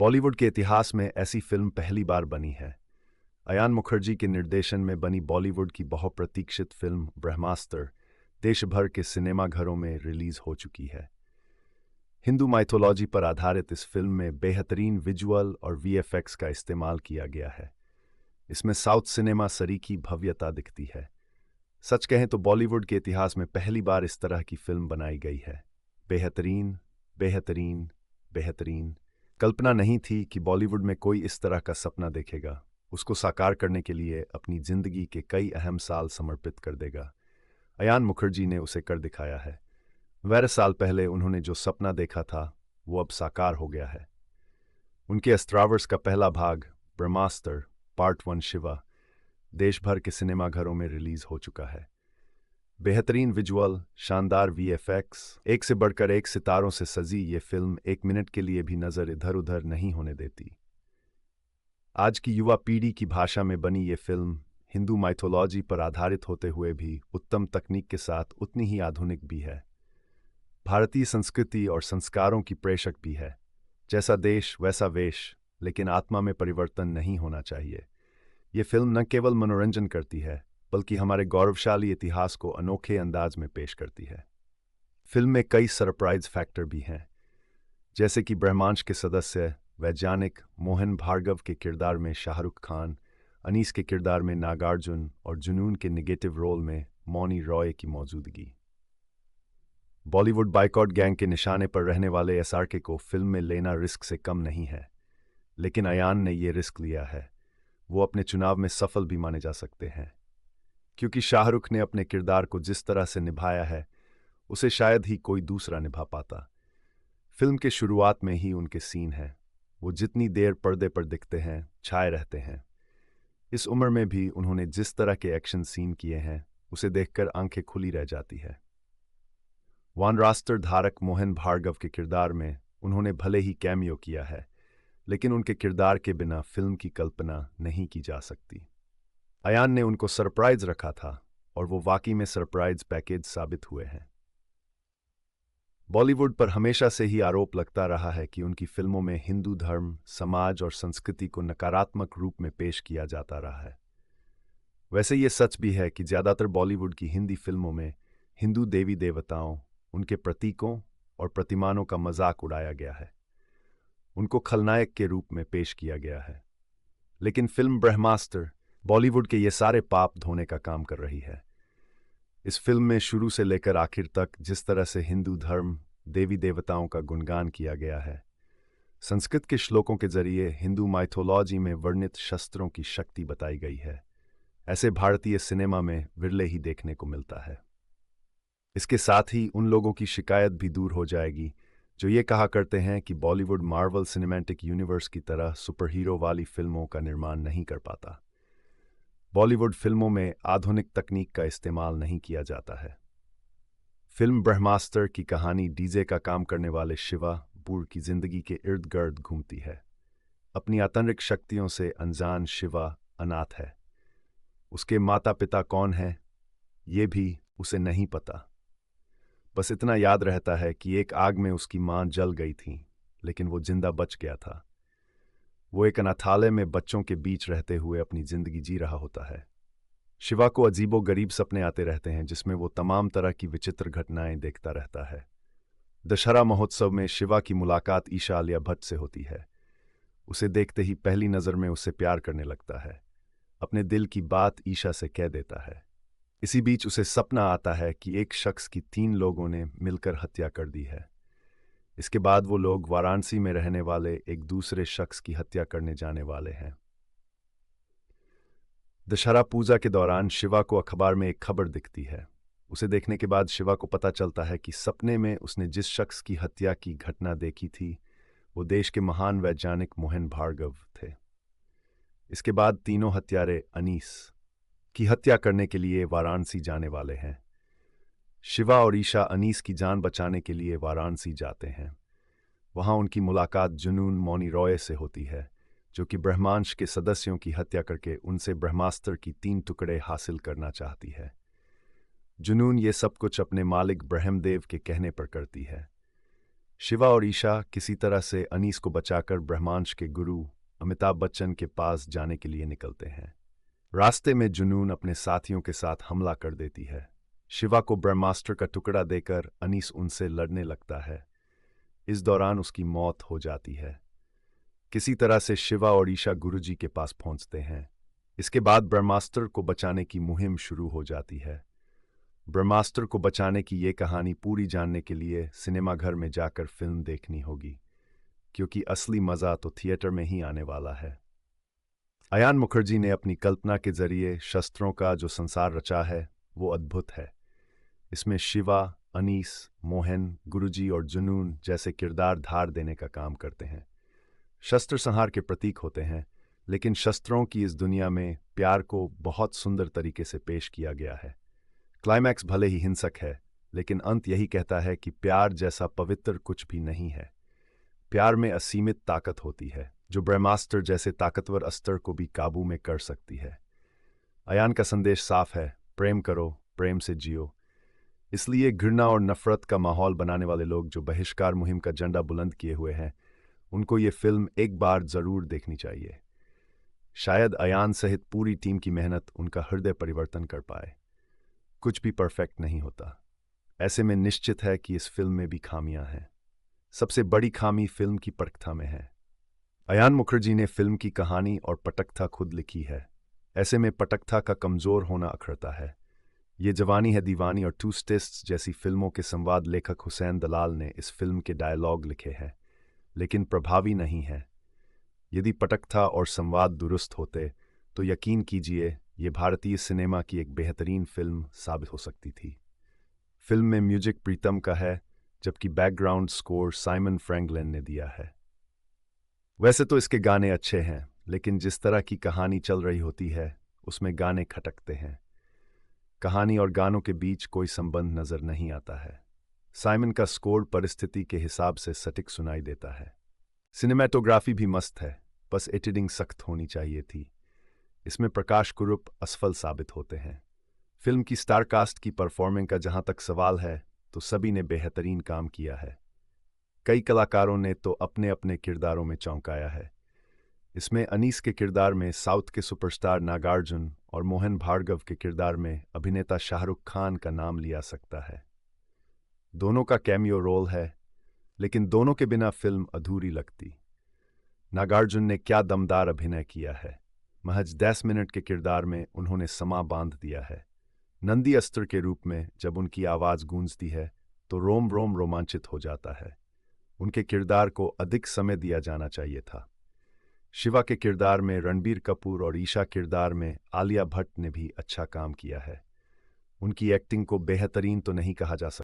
बॉलीवुड के इतिहास में ऐसी फिल्म पहली बार बनी है। अयान मुखर्जी के निर्देशन में बनी बॉलीवुड की बहुप्रतीक्षित फिल्म ब्रह्मास्त्र देश भर के सिनेमाघरों में रिलीज हो चुकी है। हिंदू माइथोलॉजी पर आधारित इस फिल्म में बेहतरीन विजुअल और वीएफएक्स का इस्तेमाल किया गया है। इसमें साउथ सिनेमा सरीखी भव्यता दिखती है। सच कहें तो बॉलीवुड के इतिहास में पहली बार इस तरह की फिल्म बनाई गई है। बेहतरीन, बेहतरीन, बेहतरीन। कल्पना नहीं थी कि बॉलीवुड में कोई इस तरह का सपना देखेगा, उसको साकार करने के लिए अपनी जिंदगी के कई अहम साल समर्पित कर देगा। अयान मुखर्जी ने उसे कर दिखाया है। 12 साल पहले उन्होंने जो सपना देखा था वो अब साकार हो गया है। उनके अस्त्रावर्स का पहला भाग ब्रह्मास्त्र पार्ट 1 शिवा देश भर के सिनेमाघरों में रिलीज हो चुका है। बेहतरीन विजुअल, शानदार वीएफएक्स, एक से बढ़कर एक सितारों से सजी ये फिल्म एक मिनट के लिए भी नजर इधर उधर नहीं होने देती। आज की युवा पीढ़ी की भाषा में बनी ये फिल्म हिंदू माइथोलॉजी पर आधारित होते हुए भी उत्तम तकनीक के साथ उतनी ही आधुनिक भी है। भारतीय संस्कृति और संस्कारों की प्रेषक भी है। जैसा देश वैसा वेश, लेकिन आत्मा में परिवर्तन नहीं होना चाहिए। ये फिल्म न केवल मनोरंजन करती है बल्कि हमारे गौरवशाली इतिहास को अनोखे अंदाज में पेश करती है। फिल्म में कई सरप्राइज फैक्टर भी हैं, जैसे कि ब्रह्मांश के सदस्य वैज्ञानिक मोहन भार्गव के किरदार में शाहरुख खान, अनीस के किरदार में नागार्जुन और जुनून के निगेटिव रोल में मौनी रॉय की मौजूदगी। बॉलीवुड बाइकॉट गैंग के निशाने पर रहने वाले एसआरके को फिल्म में लेना रिस्क से कम नहीं है, लेकिन अयान ने ये रिस्क लिया है। वो अपने चुनाव में सफल भी माने जा सकते हैं, क्योंकि शाहरुख ने अपने किरदार को जिस तरह से निभाया है उसे शायद ही कोई दूसरा निभा पाता। फिल्म के शुरुआत में ही उनके सीन हैं, वो जितनी देर पर्दे पर दिखते हैं छाए रहते हैं। इस उम्र में भी उन्होंने जिस तरह के एक्शन सीन किए हैं उसे देखकर आंखें खुली रह जाती है। वानरास्त्र धारक मोहन भार्गव के किरदार में उन्होंने भले ही कैमियो किया है, लेकिन उनके किरदार के बिना फिल्म की कल्पना नहीं की जा सकती। अयान ने उनको सरप्राइज रखा था और वो वाकई में सरप्राइज पैकेज साबित हुए हैं। बॉलीवुड पर हमेशा से ही आरोप लगता रहा है कि उनकी फिल्मों में हिंदू धर्म, समाज और संस्कृति को नकारात्मक रूप में पेश किया जाता रहा है। वैसे ये सच भी है कि ज़्यादातर बॉलीवुड की हिंदी फिल्मों में हिंदू देवी देवताओं, उनके प्रतीकों और प्रतिमानों का मजाक उड़ाया गया है। उनको खलनायक के रूप में पेश किया गया है। लेकिन फिल्म ब्रह्मास्त्र बॉलीवुड के ये सारे पाप धोने का काम कर रही है। इस फिल्म में शुरू से लेकर आखिर तक जिस तरह से हिंदू धर्म, देवी देवताओं का गुणगान किया गया है, संस्कृत के श्लोकों के जरिए हिंदू माइथोलॉजी में वर्णित शस्त्रों की शक्ति बताई गई है, ऐसे भारतीय सिनेमा में विरले ही देखने को मिलता है। इसके साथ ही उन लोगों की शिकायत भी दूर हो जाएगी जो ये कहा करते हैं कि बॉलीवुड मार्वल सिनेमैटिक यूनिवर्स की तरह सुपर हीरो वाली फिल्मों का निर्माण नहीं कर पाता। बॉलीवुड फिल्मों में आधुनिक तकनीक का इस्तेमाल नहीं किया जाता है। फिल्म ब्रह्मास्त्र की कहानी डीजे का काम करने वाले शिवा बूढ़ की जिंदगी के इर्द गिर्द घूमती है। अपनी आंतरिक शक्तियों से अनजान शिवा अनाथ है। उसके माता पिता कौन हैं ये भी उसे नहीं पता। बस इतना याद रहता है कि एक आग में उसकी मां जल गई थी, लेकिन वो जिंदा बच गया था। वो एक अनाथालय में बच्चों के बीच रहते हुए अपनी जिंदगी जी रहा होता है। शिवा को अजीबो गरीब सपने आते रहते हैं जिसमें वो तमाम तरह की विचित्र घटनाएं देखता रहता है। दशहरा महोत्सव में शिवा की मुलाकात ईशा आलिया भट्ट से होती है। उसे देखते ही पहली नज़र में उससे प्यार करने लगता है। अपने दिल की बात ईशा से कह देता है। इसी बीच उसे सपना आता है कि एक शख्स की 3 लोगों ने मिलकर हत्या कर दी है। इसके बाद वो लोग वाराणसी में रहने वाले एक दूसरे शख्स की हत्या करने जाने वाले हैं। दशहरा पूजा के दौरान शिवा को अखबार में एक खबर दिखती है। उसे देखने के बाद शिवा को पता चलता है कि सपने में उसने जिस शख्स की हत्या की घटना देखी थी वो देश के महान वैज्ञानिक मोहन भार्गव थे। इसके बाद तीनों हत्यारे अनीस की हत्या करने के लिए वाराणसी जाने वाले हैं। शिवा और ईशा अनीस की जान बचाने के लिए वाराणसी जाते हैं। वहां उनकी मुलाकात जुनून मौनी रॉय से होती है, जो कि ब्रह्मांश के सदस्यों की हत्या करके उनसे ब्रह्मास्त्र की 3 टुकड़े हासिल करना चाहती है। जुनून ये सब कुछ अपने मालिक ब्रह्मदेव के कहने पर करती है। शिवा और ईशा किसी तरह से अनीस को बचाकर ब्रह्मांश के गुरु अमिताभ बच्चन के पास जाने के लिए निकलते हैं। रास्ते में जुनून अपने साथियों के साथ हमला कर देती है। शिवा को ब्रह्मास्त्र का टुकड़ा देकर अनीस उनसे लड़ने लगता है। इस दौरान उसकी मौत हो जाती है। किसी तरह से शिवा और ईशा गुरुजी के पास पहुंचते हैं। इसके बाद ब्रह्मास्त्र को बचाने की मुहिम शुरू हो जाती है। ब्रह्मास्त्र को बचाने की ये कहानी पूरी जानने के लिए सिनेमाघर में जाकर फिल्म देखनी होगी, क्योंकि असली मजा तो थिएटर में ही आने वाला है। अयान मुखर्जी ने अपनी कल्पना के जरिए शस्त्रों का जो संसार रचा है वो अद्भुत है। इसमें शिवा, अनीस, मोहन, गुरुजी और जुनून जैसे किरदार धार देने का काम करते हैं। शस्त्र संहार के प्रतीक होते हैं, लेकिन शस्त्रों की इस दुनिया में प्यार को बहुत सुंदर तरीके से पेश किया गया है। क्लाइमैक्स भले ही हिंसक है, लेकिन अंत यही कहता है कि प्यार जैसा पवित्र कुछ भी नहीं है। प्यार में असीमित ताकत होती है, जो ब्रह्मास्त्र जैसे ताकतवर अस्त्र को भी काबू में कर सकती है। अयान का संदेश साफ है, प्रेम करो, प्रेम से जियो। इसलिए घृणा और नफरत का माहौल बनाने वाले लोग जो बहिष्कार मुहिम का झंडा बुलंद किए हुए हैं, उनको ये फिल्म एक बार जरूर देखनी चाहिए। शायद अयान सहित पूरी टीम की मेहनत उनका हृदय परिवर्तन कर पाए। कुछ भी परफेक्ट नहीं होता। ऐसे में निश्चित है कि इस फिल्म में भी खामियां हैं। सबसे बड़ी खामी फिल्म की पटकथा में है। अयान मुखर्जी ने फिल्म की कहानी और पटकथा खुद लिखी है। ऐसे में पटकथा का कमजोर होना अखरता है। ये जवानी है दीवानी और टू स्टेट्स जैसी फिल्मों के संवाद लेखक हुसैन दलाल ने इस फिल्म के डायलॉग लिखे हैं, लेकिन प्रभावी नहीं है। यदि पटकथा और संवाद दुरुस्त होते तो यकीन कीजिए ये भारतीय सिनेमा की एक बेहतरीन फिल्म साबित हो सकती थी। फिल्म में म्यूजिक प्रीतम का है, जबकि बैकग्राउंड स्कोर साइमन फ्रैंकलिन ने दिया है। वैसे तो इसके गाने अच्छे हैं, लेकिन जिस तरह की कहानी चल रही होती है उसमें गाने खटकते हैं। कहानी और गानों के बीच कोई संबंध नजर नहीं आता है। साइमन का स्कोर परिस्थिति के हिसाब से सटीक सुनाई देता है। सिनेमेटोग्राफी भी मस्त है, बस एडिटिंग सख्त होनी चाहिए थी। इसमें प्रकाश कुरुप असफल साबित होते हैं। फिल्म की स्टार कास्ट की परफॉर्मेंस का जहां तक सवाल है तो सभी ने बेहतरीन काम किया है। कई कलाकारों ने तो अपने अपने किरदारों में चौंकाया है। इसमें अनीस के किरदार में साउथ के सुपरस्टार नागार्जुन और मोहन भार्गव के किरदार में अभिनेता शाहरुख खान का नाम लिया सकता है। दोनों का कैमियो रोल है, लेकिन दोनों के बिना फिल्म अधूरी लगती। नागार्जुन ने क्या दमदार अभिनय किया है। महज 10 मिनट के किरदार में उन्होंने समा बांध दिया है। नंदी अस्त्र के रूप में जब उनकी आवाज गूंजती है तो रोम रोम रोमांचित हो जाता है। उनके किरदार को अधिक समय दिया जाना चाहिए था। शिवा के किरदार में रणबीर कपूर और ईशा किरदार में आलिया भट्ट ने भी अच्छा काम किया है। उनकी एक्टिंग को बेहतरीन तो नहीं कहा जा सकता।